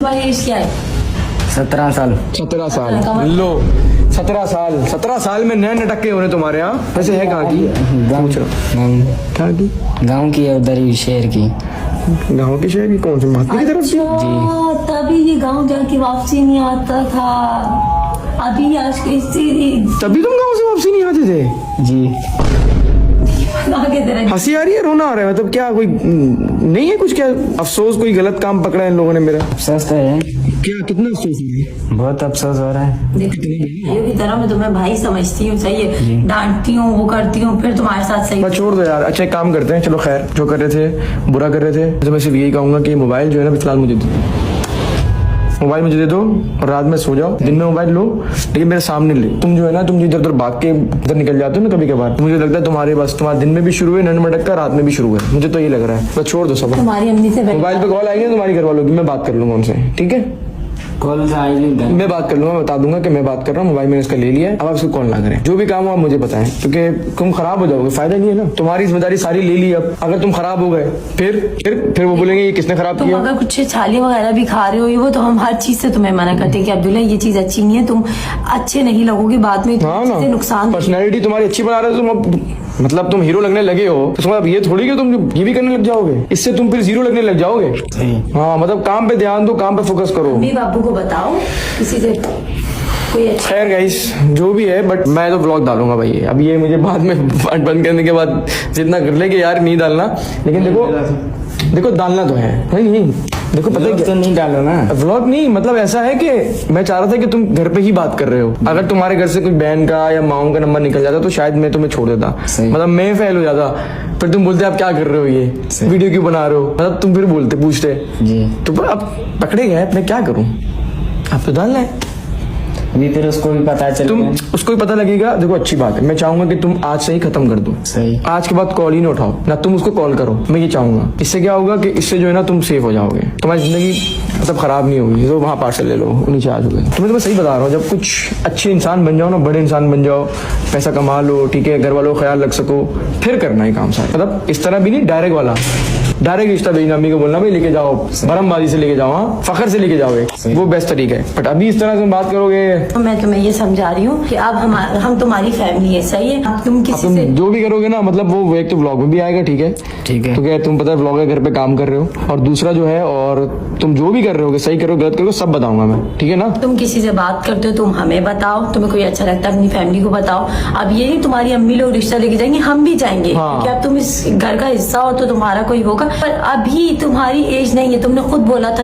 तुम्हारी एज क्या है? 17 साल। 17 साल लो, 17 साल में नए नटक्के हो रहे तुम्हारे यहाँ। वैसे है कहाँ की? पूछ रहा हूँ। कहाँ की? गाँव की है, उधर ही शहर की। गाँव की शहर की? कौन से महात्मा की तरफ से? जी तभी ये गांव जाके वापसी नहीं आता था। अभी आज कैसी तभी तुम गाँव से वापसी नहीं आते थे? जी। आगे तरह हंसी आ रही है, रोना आ रहा है? मतलब क्या कोई नहीं है कुछ? क्या अफसोस, कोई गलत काम पकड़ा है इन लोगों ने मेरा? अफसोस तो है, क्या, कितना अफसोस है? बहुत अफसोस हो रहा है। ये की तरह मैं तुम्हें भाई समझती हूँ, सही है, डांटती हूँ, वो करती हूँ, फिर तुम्हारे साथ सही। बस छोड़ दो यार। अच्छा एक काम करते हैं, चलो खैर, जो कर रहे थे बुरा कर रहे थे, तो मैं सिर्फ यही कहूंगा कि मोबाइल जो है ना फिलहाल मुझे दे दो। मोबाइल मुझे दे दो और रात में सो जाओ। दिन में मोबाइल लो लेकिन मेरे सामने ले। तुम जो है ना, तुम इधर उधर भाग के इधर निकल जाते हो ना कभी कभार, मुझे लगता है तुम्हारे बस तुम्हारा दिन में भी शुरू है नन मटक का, रात में भी शुरू है। मुझे तो ये लग रहा है। बस छोड़ दो सब। तुम्हारी अम्मी से मोबाइल पे कॉल आएगी तुम्हारी घर वालों की, मैं बात कर लूंगा उनसे, ठीक है? कॉल आएगी, मैं बात कर लूंगा, बता दूंगा कि मैं बात कर रहा हूँ, मोबाइल मैंने इसका ले लिया है, अब आप इसको कॉल ना करें। जो भी काम हो आप मुझे बताएं, क्योंकि तुम खराब हो जाओगे, फायदा नहीं है ना। तुम्हारी जिम्मेदारी सारी ले ली, अब अगर तुम खराब हो गए फिर वो बोलेंगे ये किसने खराब तुम किया। अगर कुछ छाली वगैरह भी खा रहे हो वो तो हम हर चीज से तुम्हें मना करते हैं कि अब्दुल्ला ये चीज अच्छी नहीं है, तुम अच्छे नहीं लगोगे बाद में, हाँ ना, नुकसान। पर्सनैलिटी तुम्हारी अच्छी बना रहे हो तुम, अब मतलब तुम हीरो लगने लगे हो तो अब ये थोड़ी कि तुम ये भी करने लग जाओगे, इससे तुम फिर जीरो लगने लग जाओगे। हाँ मतलब काम पे ध्यान दो, काम पे फोकस करो। अम्मी बाबू को बताओ किसी से कोई अच्छा। खैर गाइस जो भी है, बट मैं तो ब्लॉग डालूंगा भाई। अब ये मुझे बाद में बंद करने के बाद जितना कर ले कि यार नहीं डालना, लेकिन देखो डालना तो है। नहीं देखो पता है तो नहीं डालो ना व्लॉग, नहीं मतलब ऐसा है कि मैं चाह रहा था कि तुम घर पे ही बात कर रहे हो। अगर तुम्हारे घर से कोई बहन का या माओ का नंबर निकल जाता तो शायद मैं तुम्हें छोड़ देता, मतलब मैं फेल हो जाता। फिर तुम बोलते आप क्या कर रहे हो, ये वीडियो क्यों बना रहे हो, मतलब तुम फिर बोलते पूछते जी। तो अब पकड़े गए, मैं क्या करूं? अब तो डालना है। अभी फिर उसको भी पता चल तुम उसको भी पता लगेगा। देखो अच्छी बात है, मैं चाहूंगा कि तुम आज से ही खत्म कर दो। सही। आज के बाद कॉल ही ना उठाओ, ना तुम उसको कॉल करो। मैं ये चाहूंगा, इससे क्या होगा कि इससे जो है ना तुम सेफ हो जाओगे, तुम्हारी जिंदगी मतलब खराब नहीं होगी। तो वहाँ पार्सल ले लो, नीचे आ जाओगे। तो मैं सही बता रहा हूँ, जब कुछ अच्छे इंसान बन जाओ ना, बड़े इंसान बन जाओ, पैसा कमा लो, ठीक है, घर वालों का ख्याल रख सको, फिर करना ही काम सारा। मतलब इस तरह भी नहीं, डायरेक्ट वाला, डायरेक्ट रिश्ता भेजना, अम्मी को बोलना भाई लेके जाओ, बरमबाजी से लेके जाओ, हाँ फखर से लेके जाओगे, वो बेस्ट तरीका है। बट अभी इस तरह से बात करोगे। तो मैं तुम्हें ये समझा रही हूँ कि अब हम तुम्हारी फैमिली है, सही है। अब तुम किसी से जो भी करोगे ना, मतलब वो एक तो ब्लॉग में भी आएगा, ठीक है, तो क्या तुम पता है ब्लॉग है, घर पे काम कर रहे हो, और दूसरा जो है, और तुम जो भी कर रहे हो सही करो गलत करो सब बताऊंगा मैं, ठीक है ना? तुम किसी से बात करते हो तुम हमें बताओ, तुम्हें कोई अच्छा लगता है अपनी फैमिली को बताओ। अब ये नहीं तुम्हारी अम्मी लोग रिश्ता लेके जाएंगे, हम भी जाएंगे, हाँ। क्योंकि अब तुम इस घर का हिस्सा हो तो तुम्हारा कोई होगा, पर अभी तुम्हारी एज नहीं है। तुमने खुद बोला था